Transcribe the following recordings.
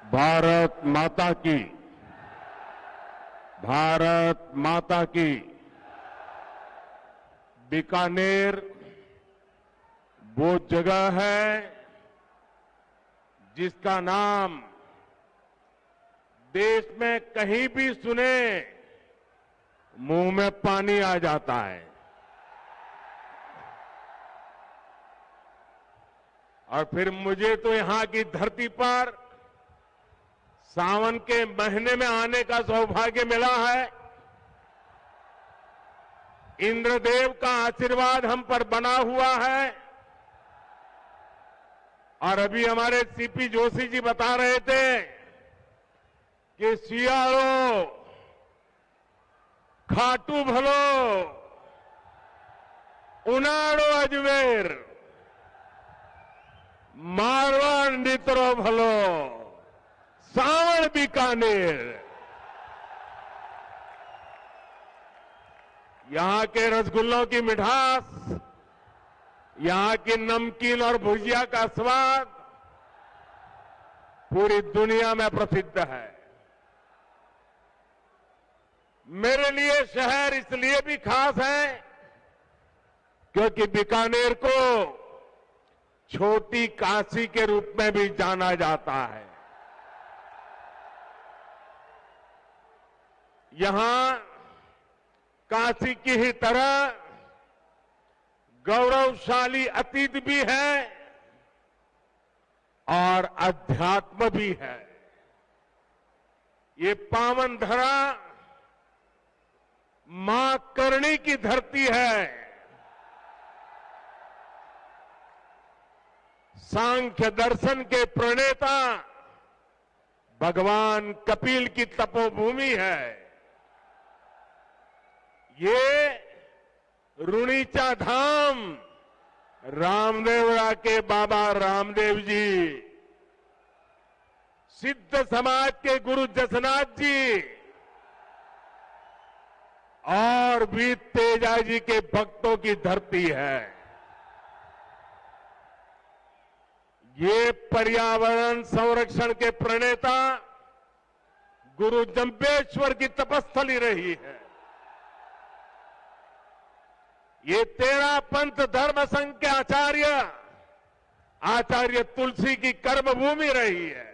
भारत माता की, भारत माता की। बीकानेर वो जगह है जिसका नाम देश में कहीं भी सुने मुंह में पानी आ जाता है। और फिर मुझे तो यहां की धरती पर सावन के महीने में आने का सौभाग्य मिला है। इंद्रदेव का आशीर्वाद हम पर बना हुआ है। और अभी हमारे सीपी जोशी जी बता रहे थे कि सियाड़ो खाटू भलो उनाड़ो अजमेर मारवाड़ नित्रो भलो सावण बीकानेर। यहां के रसगुल्लों की मिठास, यहां की नमकीन और भुजिया का स्वाद पूरी दुनिया में प्रसिद्ध है। मेरे लिए शहर इसलिए भी खास है क्योंकि बीकानेर को छोटी काशी के रूप में भी जाना जाता है। यहां काशी की ही तरह गौरवशाली अतीत भी है और अध्यात्म भी है। ये पावन धरा मां करणी की धरती है। सांख्य दर्शन के प्रणेता भगवान कपिल की तपोभूमि है। ये रुणीचा धाम रामदेवरा के बाबा रामदेव जी, सिद्ध समाज के गुरु जसनाथ जी और वीर तेजा जी के भक्तों की धरती है। ये पर्यावरण संरक्षण के प्रणेता गुरु जंबेश्वर की तपस्थली रही है। ये 13 पंथ धर्म संघ के आचार्य तुलसी की कर्मभूमि रही है।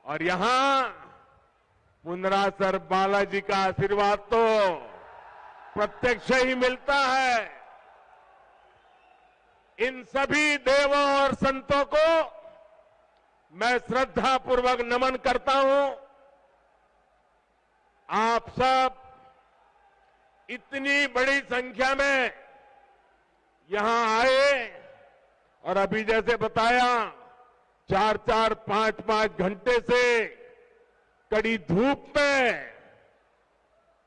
और यहां पुनरासर बालाजी का आशीर्वाद तो प्रत्यक्ष ही मिलता है। इन सभी देवों और संतों को मैं श्रद्धापूर्वक नमन करता हूं। आप सब इतनी बड़ी संख्या में यहां आए और अभी जैसे बताया 4-4, 5-5 घंटे से कड़ी धूप में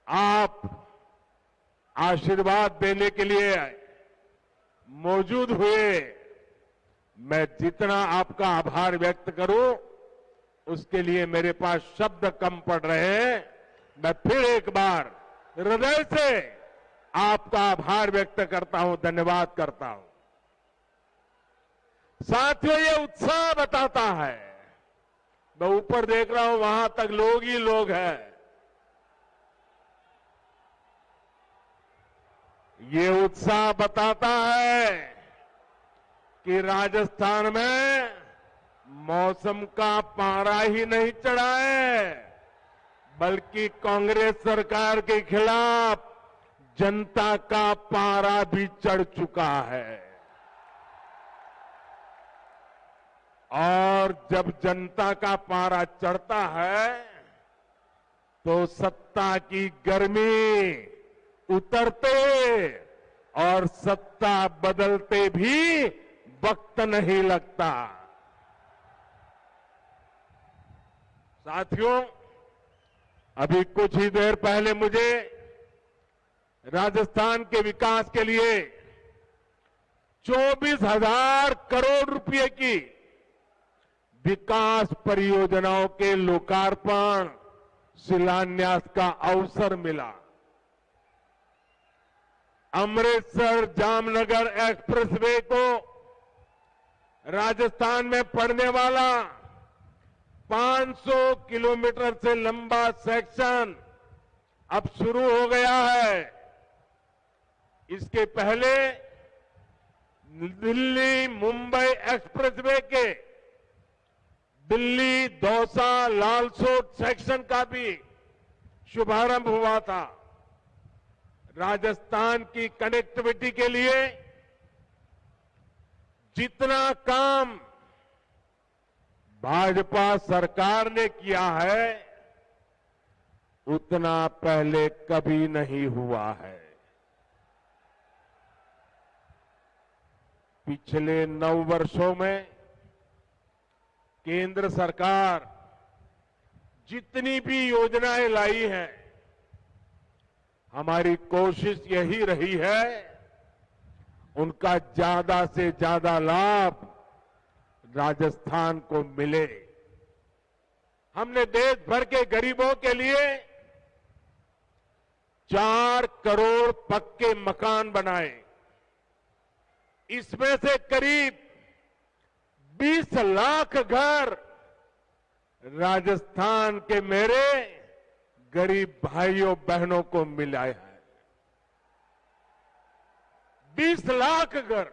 आप आशीर्वाद देने के लिए मौजूद हुए। मैं जितना आपका आभार व्यक्त करूं उसके लिए मेरे पास शब्द कम पड़ रहे हैं। मैं फिर एक बार हृदय से आपका आभार व्यक्त करता हूं, धन्यवाद करता हूं। साथियों, ये उत्साह बताता है, मैं ऊपर देख रहा हूं वहां तक लोग ही लोग हैं। ये उत्साह बताता है कि राजस्थान में मौसम का पारा ही नहीं चढ़ा है, बल्कि कांग्रेस सरकार के खिलाफ जनता का पारा भी चढ़ चुका है। और जब जनता का पारा चढ़ता है तो सत्ता की गर्मी उतरते और सत्ता बदलते भी वक्त नहीं लगता। साथियों, अभी कुछ ही देर पहले मुझे राजस्थान के विकास के लिए 24,000 करोड़ रुपए की विकास परियोजनाओं के लोकार्पण शिलान्यास का अवसर मिला। अमृतसर जामनगर एक्सप्रेसवे को राजस्थान में पड़ने वाला 500 किलोमीटर से लंबा सेक्शन अब शुरू हो गया है। इसके पहले दिल्ली मुंबई एक्सप्रेसवे के दिल्ली दौसा लालसोट सेक्शन का भी शुभारंभ हुआ था। राजस्थान की कनेक्टिविटी के लिए जितना काम भाजपा सरकार ने किया है उतना पहले कभी नहीं हुआ है। पिछले 9 वर्षों में केंद्र सरकार जितनी भी योजनाएं लाई हैं, हमारी कोशिश यही रही है उनका ज्यादा से ज्यादा लाभ राजस्थान को मिले। हमने देश भर के गरीबों के लिए 4 करोड़ पक्के मकान बनाए। इसमें से करीब 20 लाख घर राजस्थान के मेरे गरीब भाइयों बहनों को मिला है। 20 लाख घर।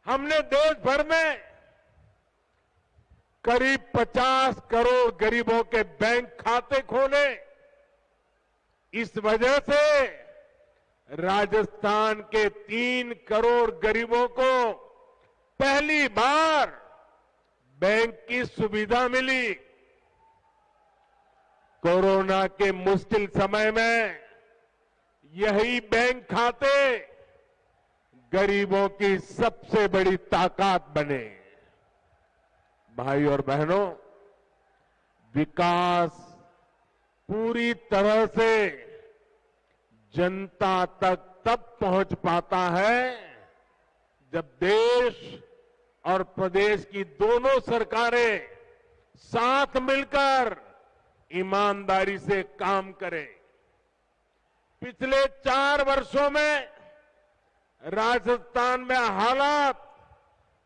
हमने देश भर में करीब 50 करोड़ गरीबों के बैंक खाते खोले। इस वजह से राजस्थान के 3 करोड़ गरीबों को पहली बार बैंक की सुविधा मिली। कोरोना के मुश्किल समय में यही बैंक खाते गरीबों की सबसे बड़ी ताकत बने। भाई और बहनों, विकास पूरी तरह से जनता तक तब पहुंच पाता है जब देश और प्रदेश की दोनों सरकारें साथ मिलकर ईमानदारी से काम करें। पिछले 4 वर्षों में राजस्थान में हालात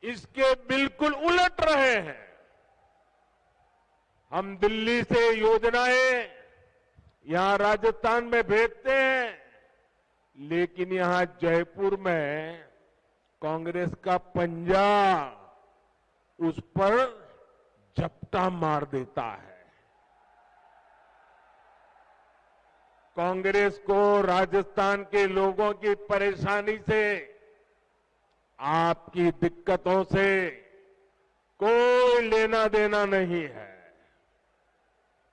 इसके बिल्कुल उलट रहे हैं। हम दिल्ली से योजनाएं यहां राजस्थान में भेजते हैं, लेकिन यहां जयपुर में कांग्रेस का पंजा उस पर झपटा मार देता है। कांग्रेस को राजस्थान के लोगों की परेशानी से, आपकी दिक्कतों से कोई लेना देना नहीं है।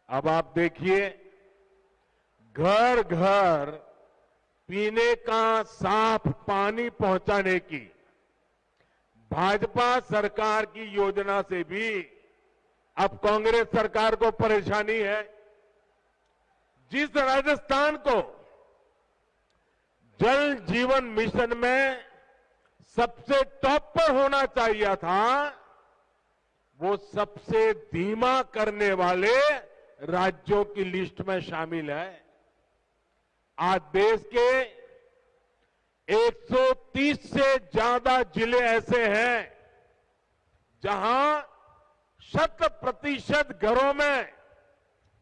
अब आप देखिए, घर घर पीने का साफ पानी पहुंचाने की भाजपा सरकार की योजना से भी अब कांग्रेस सरकार को परेशानी है। जिस राजस्थान को जल जीवन मिशन में सबसे टॉप पर होना चाहिए था, वो सबसे धीमा करने वाले राज्यों की लिस्ट में शामिल है। आज देश के 130 से ज्यादा जिले ऐसे हैं जहां 100% घरों में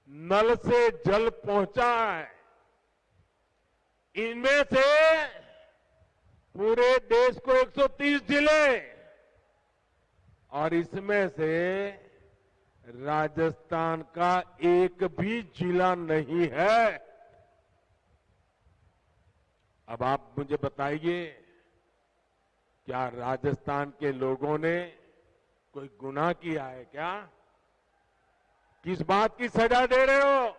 नल से जल पहुंचा है। इनमें से पूरे देश को 130 जिले और इसमें से राजस्थान का एक भी जिला नहीं है। अब आप मुझे बताइए, क्या राजस्थान के लोगों ने कोई गुनाह किया है क्या? किस बात की सजा दे रहे हो?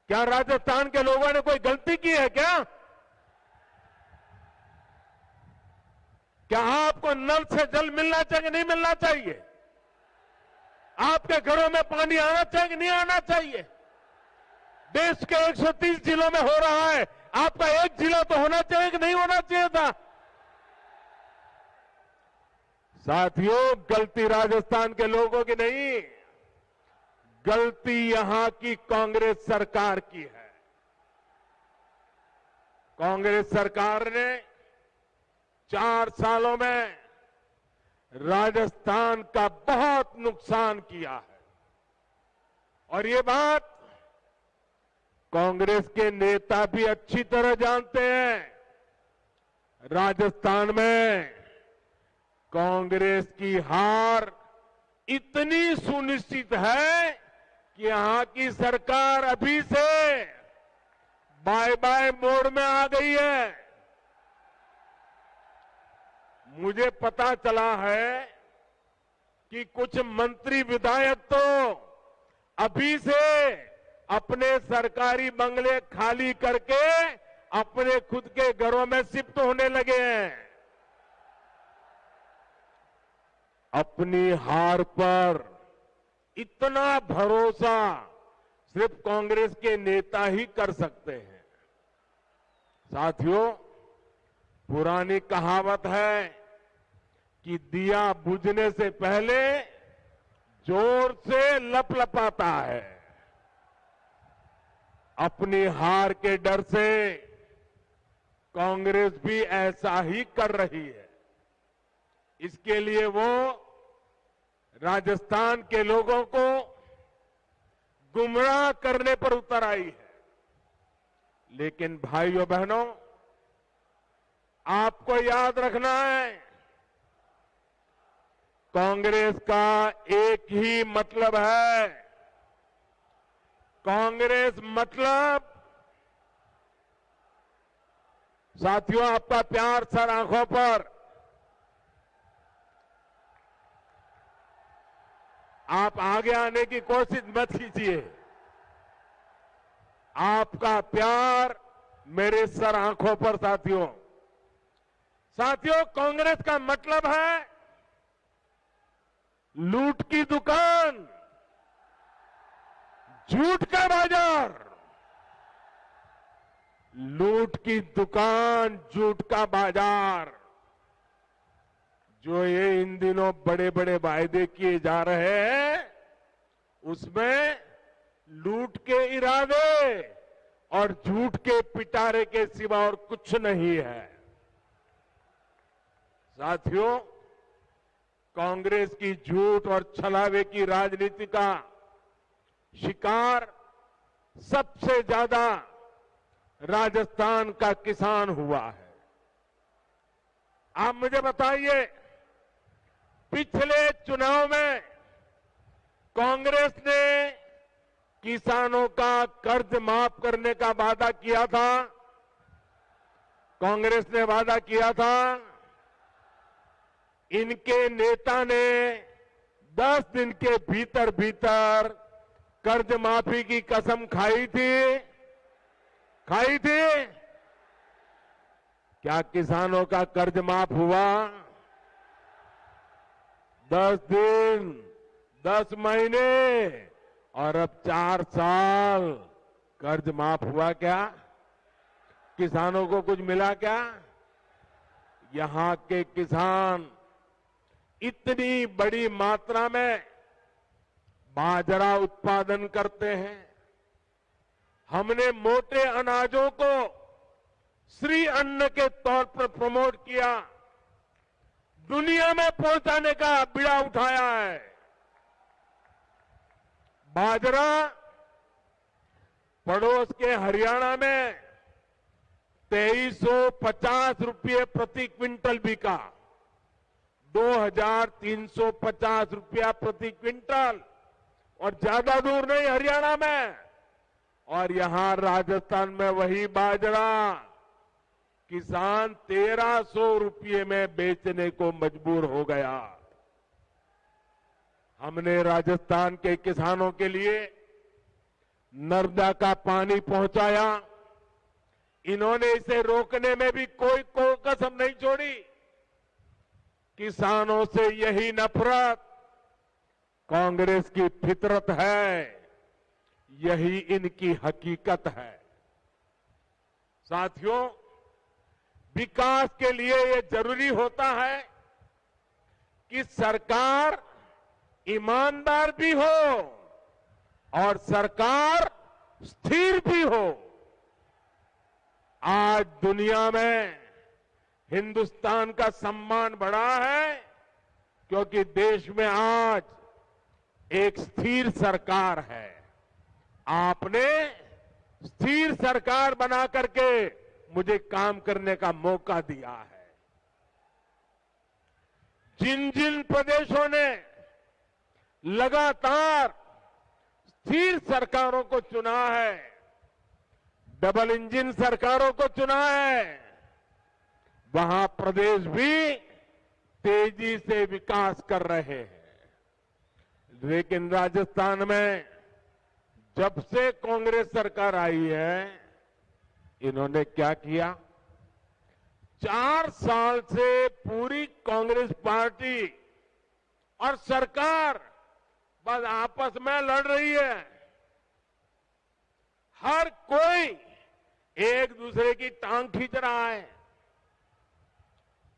क्या राजस्थान के लोगों ने कोई गलती की है क्या? क्या आपको नल से जल मिलना चाहिए, नहीं मिलना चाहिए? आपके घरों में पानी आना चाहिए कि नहीं आना चाहिए? देश के 130 जिलों में हो रहा है, आपका एक जिला तो होना चाहिए कि नहीं होना चाहिए था? साथियों, गलती राजस्थान के लोगों की नहीं, गलती यहां की कांग्रेस सरकार की है। कांग्रेस सरकार ने 4 सालों में राजस्थान का बहुत नुकसान किया है। और ये बात कांग्रेस के नेता भी अच्छी तरह जानते हैं। राजस्थान में कांग्रेस की हार इतनी सुनिश्चित है कि यहां की सरकार अभी से बाय बाय मोड में आ गई है। मुझे पता चला है कि कुछ मंत्री विधायक तो अभी से अपने सरकारी बंगले खाली करके अपने खुद के घरों में शिफ्ट होने लगे हैं। अपनी हार पर इतना भरोसा सिर्फ कांग्रेस के नेता ही कर सकते हैं। साथियों, पुरानी कहावत है कि दिया बुझने से पहले जोर से लपलपाता है। अपनी हार के डर से कांग्रेस भी ऐसा ही कर रही है। इसके लिए वो राजस्थान के लोगों को गुमराह करने पर उतर आई है। लेकिन भाइयों बहनों, आपको याद रखना है, कांग्रेस का एक ही मतलब है। कांग्रेस मतलब, साथियों आपका प्यार सर आंखों पर, आप आगे आने की कोशिश मत कीजिए। आपका प्यार मेरे सर आंखों पर। साथियों, कांग्रेस का मतलब है लूट की दुकान, झूठ का बाजार। लूट की दुकान, झूठ का बाजार, जो ये इन दिनों बड़े बड़े वायदे किए जा रहे हैं, उसमें लूट के इरादे और झूठ के पिटारे के सिवा और कुछ नहीं है। साथियों, कांग्रेस की झूठ और छलावे की राजनीति का शिकार सबसे ज्यादा राजस्थान का किसान हुआ है। आप मुझे बताइए, पिछले चुनाव में कांग्रेस ने किसानों का कर्ज माफ करने का वादा किया था। कांग्रेस ने वादा किया था। इनके नेता ने 10 दिन के भीतर भीतर कर्ज माफी की कसम खाई थी। क्या किसानों का कर्ज माफ हुआ? 10 दिन, 10 महीने और अब 4 साल कर्ज माफ हुआ क्या? किसानों को कुछ मिला क्या? यहां के किसान इतनी बड़ी मात्रा में बाजरा उत्पादन करते हैं। हमने मोटे अनाजों को श्री अन्न के तौर पर प्रमोट किया, दुनिया में पहुंचाने का बीड़ा उठाया है। बाजरा पड़ोस के हरियाणा में 2350 रुपये प्रति क्विंटल बिका, 2350 रुपया प्रति क्विंटल, और ज्यादा दूर नहीं हरियाणा में। और यहां राजस्थान में वही बाजरा किसान 1300 रुपये में बेचने को मजबूर हो गया। हमने राजस्थान के किसानों के लिए नर्मदा का पानी पहुंचाया। इन्होंने इसे रोकने में भी कोई कसम नहीं छोड़ी। किसानों से यही नफरत कांग्रेस की फितरत है, यही इनकी हकीकत है। साथियों, विकास के लिए ये जरूरी होता है कि सरकार ईमानदार भी हो और सरकार स्थिर भी हो। आज दुनिया में हिंदुस्तान का सम्मान बढ़ा है क्योंकि देश में आज एक स्थिर सरकार है। आपने स्थिर सरकार बना करके मुझे काम करने का मौका दिया है। जिन जिन प्रदेशों ने लगातार स्थिर सरकारों को चुना है, डबल इंजन सरकारों को चुना है, वहां प्रदेश भी तेजी से विकास कर रहे हैं। लेकिन राजस्थान में जब से कांग्रेस सरकार आई है, इन्होंने क्या किया? 4 साल से पूरी कांग्रेस पार्टी और सरकार बस आपस में लड़ रही है। हर कोई एक दूसरे की टांग खींच रहा है।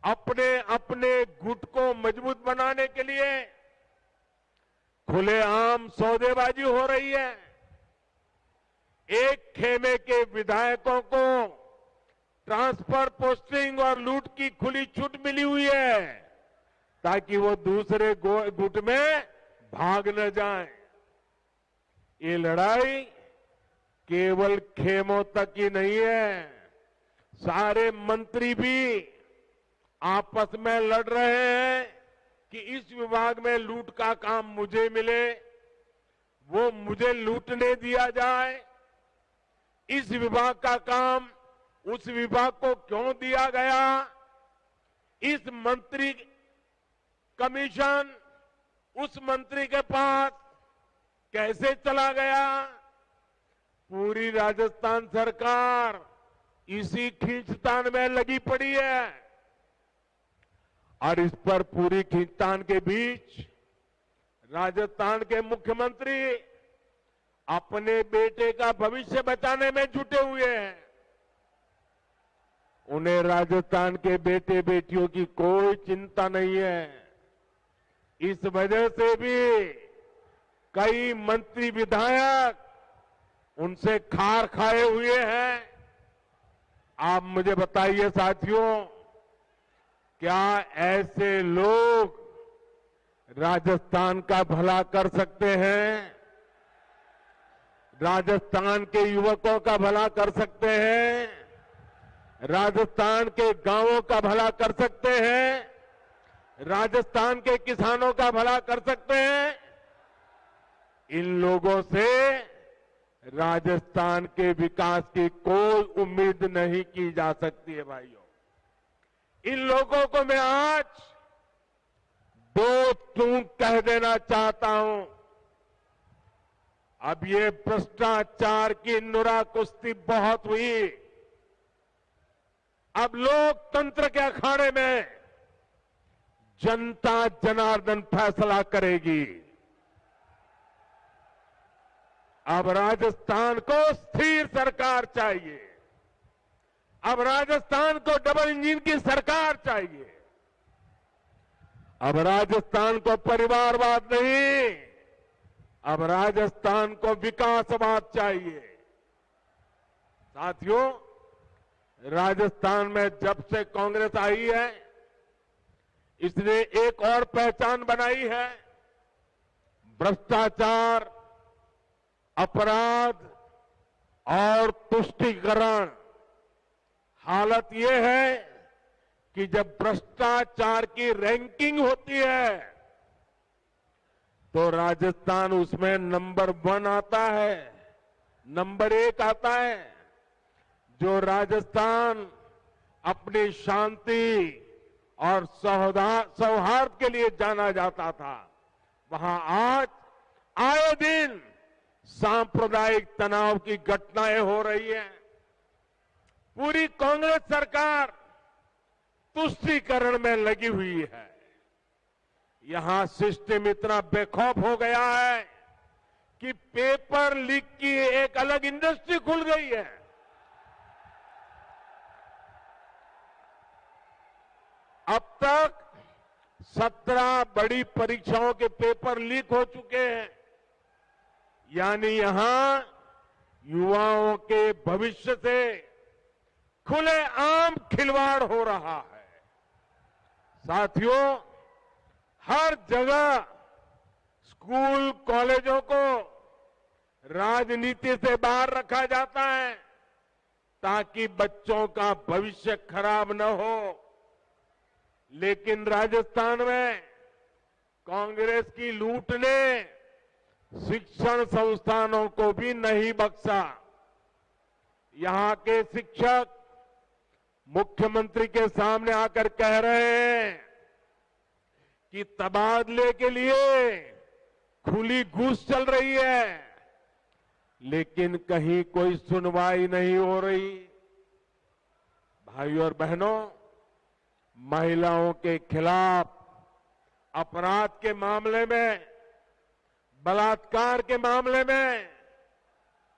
अपने अपने गुट को मजबूत बनाने के लिए खुलेआम सौदेबाजी हो रही है। एक खेमे के विधायकों को ट्रांसफर, पोस्टिंग और लूट की खुली छूट मिली हुई है ताकि वो दूसरे गुट में भाग न जाएं। ये लड़ाई केवल खेमों तक ही नहीं है, सारे मंत्री भी आपस में लड़ रहे हैं कि इस विभाग में लूट का काम मुझे मिले, वो मुझे लूटने दिया जाए। इस विभाग का काम उस विभाग को क्यों दिया गया? इस मंत्री कमीशन उस मंत्री के पास कैसे चला गया? पूरी राजस्थान सरकार इसी खींचतान में लगी पड़ी है और इस पर पूरी खींचतान के बीच राजस्थान के मुख्यमंत्री अपने बेटे का भविष्य बचाने में जुटे हुए हैं। उन्हें राजस्थान के बेटे बेटियों की कोई चिंता नहीं है। इस वजह से भी कई मंत्री विधायक उनसे खार खाए हुए हैं। आप मुझे बताइए साथियों, क्या ऐसे लोग राजस्थान का भला कर सकते हैं? राजस्थान के युवकों का भला कर सकते हैं? राजस्थान के गांवों का भला कर सकते हैं? राजस्थान के किसानों का भला कर सकते हैं? इन लोगों से राजस्थान के विकास की कोई उम्मीद नहीं की जा सकती है भाइयों। इन लोगों को मैं आज 2 टूक कह देना चाहता हूं। अब ये भ्रष्टाचार की नुरा कुश्ती बहुत हुई। अब लोकतंत्र के अखाड़े में जनता जनार्दन फैसला करेगी। अब राजस्थान को स्थिर सरकार चाहिए। अब राजस्थान को डबल इंजन की सरकार चाहिए। अब राजस्थान को परिवारवाद नहीं, अब राजस्थान को विकासवाद चाहिए। साथियों, राजस्थान में जब से कांग्रेस आई है, इसने एक और पहचान बनाई है। भ्रष्टाचार, अपराध और तुष्टीकरण। हालत यह है कि जब भ्रष्टाचार की रैंकिंग होती है तो राजस्थान उसमें नंबर 1 आता है, नंबर 1 आता है। जो राजस्थान अपनी शांति और सौहार्द के लिए जाना जाता था, वहां आज आए दिन सांप्रदायिक तनाव की घटनाएं हो रही हैं। पूरी कांग्रेस सरकार तुष्टीकरण में लगी हुई है। यहां सिस्टम इतना बेखौफ हो गया है कि पेपर लीक की एक अलग इंडस्ट्री खुल गई है। अब तक 17 बड़ी परीक्षाओं के पेपर लीक हो चुके हैं। यानी यहां युवाओं के भविष्य से खुलेआम खिलवाड़ हो रहा है। साथियों, हर जगह स्कूल कॉलेजों को राजनीति से बाहर रखा जाता है ताकि बच्चों का भविष्य खराब न हो। लेकिन राजस्थान में कांग्रेस की लूट ने शिक्षण संस्थानों को भी नहीं बख्शा। यहां के शिक्षक मुख्यमंत्री के सामने आकर कह रहे हैं कि तबादले के लिए खुली घूस चल रही है, लेकिन कहीं कोई सुनवाई नहीं हो रही। भाइयों और बहनों, महिलाओं के खिलाफ अपराध के मामले में, बलात्कार के मामले में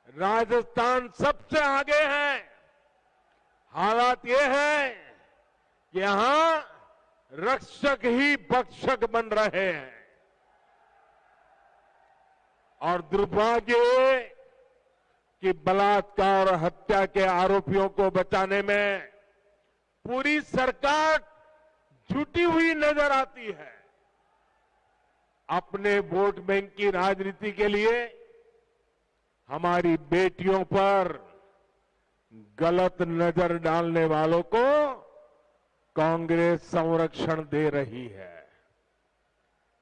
राजस्थान सबसे आगे है। हालात ये है कि यहां रक्षक ही भक्षक बन रहे हैं और दुर्भाग्य ये कि बलात्कार और हत्या के आरोपियों को बचाने में पूरी सरकार जुटी हुई नजर आती है। अपने वोट बैंक की राजनीति के लिए हमारी बेटियों पर गलत नजर डालने वालों को कांग्रेस संरक्षण दे रही है।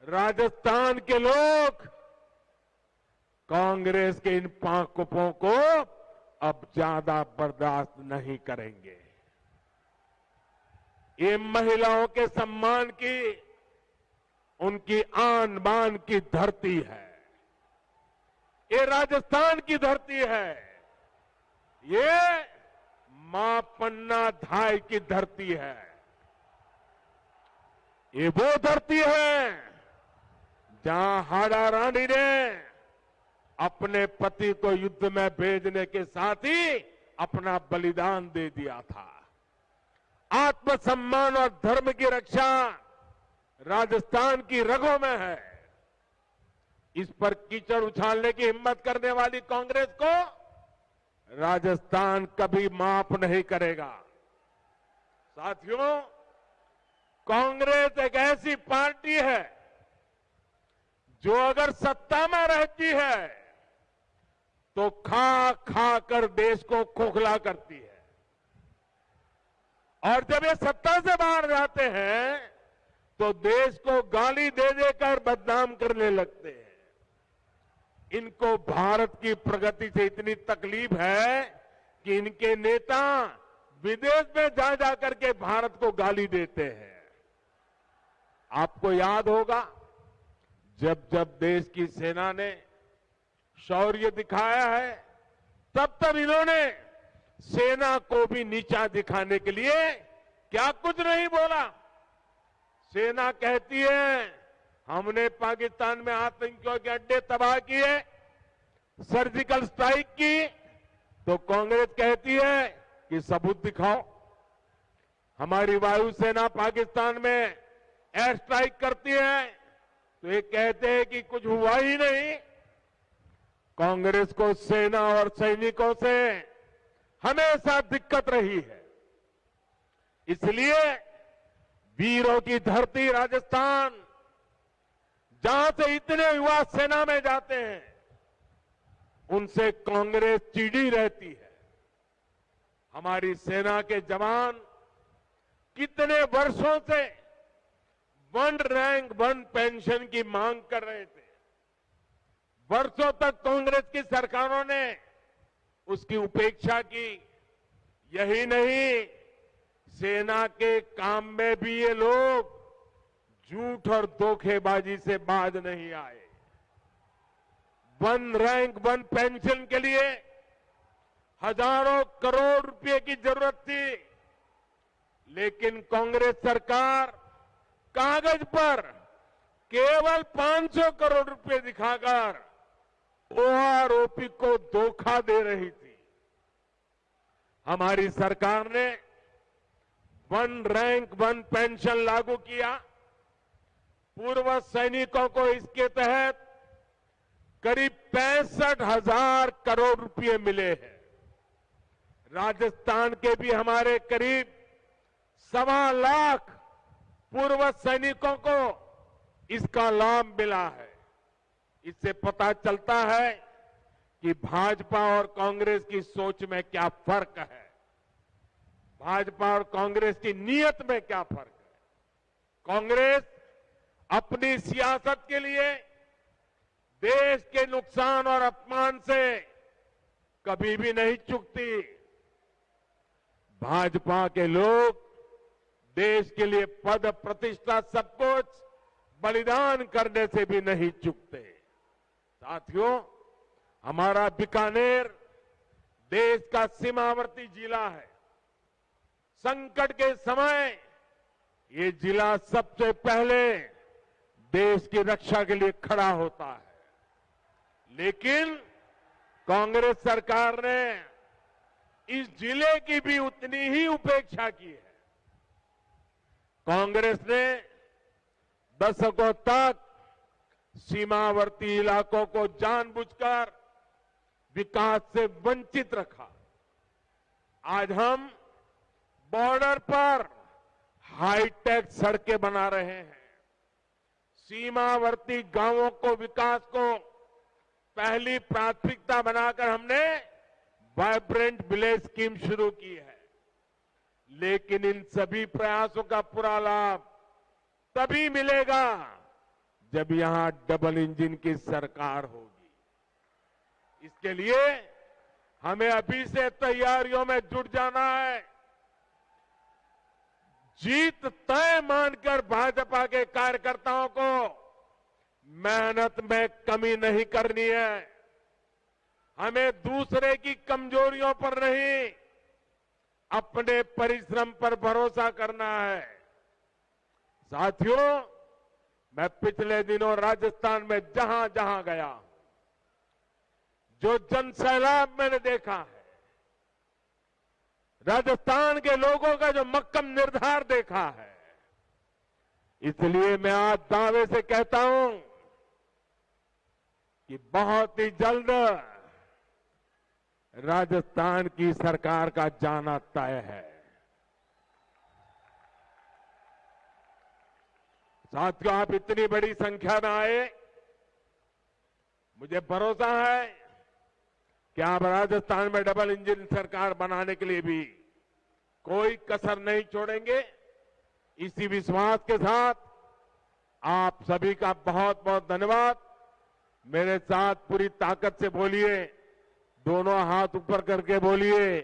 राजस्थान के लोग कांग्रेस के इन पांवों को अब ज्यादा बर्दाश्त नहीं करेंगे। ये महिलाओं के सम्मान की, उनकी आन बान की धरती है। ये राजस्थान की धरती है। ये मां पन्ना धाय की धरती है। ये वो धरती है जहां हाड़ा रानी ने अपने पति को युद्ध में भेजने के साथ ही अपना बलिदान दे दिया था। आत्मसम्मान और धर्म की रक्षा राजस्थान की रगों में है। इस पर कीचड़ उछालने की हिम्मत करने वाली कांग्रेस को राजस्थान कभी माफ नहीं करेगा। साथियों, कांग्रेस एक ऐसी पार्टी है जो अगर सत्ता में रहती है तो खा खा कर देश को खोखला करती है, और जब ये सत्ता से बाहर जाते हैं तो देश को गाली दे देकर बदनाम करने लगते हैं। इनको भारत की प्रगति से इतनी तकलीफ है कि इनके नेता विदेश में जा जाकर के भारत को गाली देते हैं। आपको याद होगा, जब जब देश की सेना ने शौर्य दिखाया है, तब तब इन्होंने सेना को भी नीचा दिखाने के लिए क्या कुछ नहीं बोला। सेना कहती है हमने पाकिस्तान में आतंकियों के अड्डे तबाह किए, सर्जिकल स्ट्राइक की, तो कांग्रेस कहती है कि सबूत दिखाओ। हमारी वायुसेना पाकिस्तान में एयर स्ट्राइक करती है तो ये कहते हैं कि कुछ हुआ ही नहीं। कांग्रेस को सेना और सैनिकों से हमेशा दिक्कत रही है। इसलिए वीरों की धरती राजस्थान, जहां से इतने युवा सेना में जाते हैं, उनसे कांग्रेस चिढ़ी रहती है। हमारी सेना के जवान कितने वर्षों से 1 रैंक 1 पेंशन की मांग कर रहे थे। वर्षों तक कांग्रेस की सरकारों ने उसकी उपेक्षा की। यही नहीं, सेना के काम में भी ये लोग झूठ और धोखेबाजी से बाज नहीं आए। 1 रैंक 1 पेंशन के लिए हजारों करोड़ रुपए की जरूरत थी, लेकिन कांग्रेस सरकार कागज पर केवल 500 करोड़ रुपए दिखाकर ओआरओपी को धोखा दे रही थी। हमारी सरकार ने 1 रैंक 1 पेंशन लागू किया। पूर्व सैनिकों को इसके तहत करीब 65,000 करोड़ रुपए मिले हैं। राजस्थान के भी हमारे करीब 1.25 लाख पूर्व सैनिकों को इसका लाभ मिला है। इससे पता चलता है कि भाजपा और कांग्रेस की सोच में क्या फर्क है, भाजपा और कांग्रेस की नीयत में क्या फर्क है। कांग्रेस अपनी सियासत के लिए देश के नुकसान और अपमान से कभी भी नहीं चूकती। भाजपा के लोग देश के लिए पद प्रतिष्ठा सब कुछ बलिदान करने से भी नहीं चूकते। साथियों, हमारा बीकानेर देश का सीमावर्ती जिला है। संकट के समय ये जिला सबसे पहले देश की रक्षा के लिए खड़ा होता है। लेकिन कांग्रेस सरकार ने इस जिले की भी उतनी ही उपेक्षा की है। कांग्रेस ने दशकों तक सीमावर्ती इलाकों को जानबूझकर विकास से वंचित रखा। आज हम बॉर्डर पर हाईटेक सड़कें बना रहे हैं। सीमावर्ती गांवों को विकास को पहली प्राथमिकता बनाकर हमने वाइब्रेंट विलेज स्कीम शुरू की है। लेकिन इन सभी प्रयासों का पूरा लाभ तभी मिलेगा जब यहां डबल इंजन की सरकार होगी। इसके लिए हमें अभी से तैयारियों में जुट जाना है। जीत तय मानकर भाजपा के कार्यकर्ताओं को मेहनत में कमी नहीं करनी है। हमें दूसरे की कमजोरियों पर नहीं, अपने परिश्रम पर भरोसा करना है। साथियों, मैं पिछले दिनों राजस्थान में जहां जहां गया, जो जनसैलाब मैंने देखा है, राजस्थान के लोगों का जो मक्कम निर्धार देखा है, इसलिए मैं आज दावे से कहता हूं कि बहुत ही जल्द राजस्थान की सरकार का जाना तय है। साथियों, आप इतनी बड़ी संख्या में आए, मुझे भरोसा है कि आप राजस्थान में डबल इंजन सरकार बनाने के लिए भी कोई कसर नहीं छोड़ेंगे। इसी विश्वास के साथ आप सभी का बहुत बहुत धन्यवाद। मेरे साथ पूरी ताकत से बोलिए, दोनों हाथ ऊपर करके बोलिए,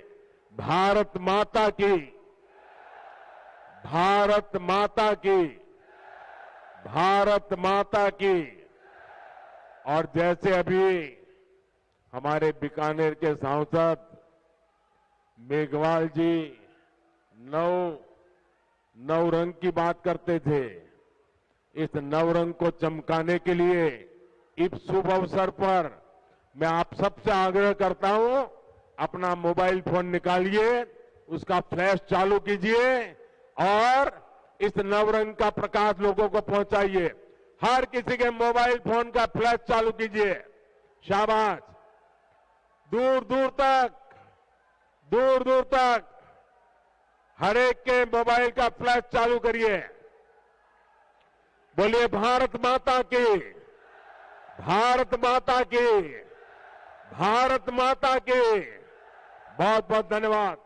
भारत माता की, भारत माता की, भारत माता की। और जैसे अभी हमारे बीकानेर के सांसद मेघवाल जी नौ रंग की बात करते थे, इस नौ रंग को चमकाने के लिए इस शुभ अवसर पर मैं आप सबसे आग्रह करता हूं, अपना मोबाइल फोन निकालिए, उसका फ्लैश चालू कीजिए और इस नवरंग का प्रकाश लोगों को पहुंचाइए। हर किसी के मोबाइल फोन का फ्लैश चालू कीजिए। शाबाश। दूर दूर तक हर एक के मोबाइल का फ्लैश चालू करिए। बोलिए भारत माता की, भारत माता की, भारत माता की। बहुत बहुत धन्यवाद।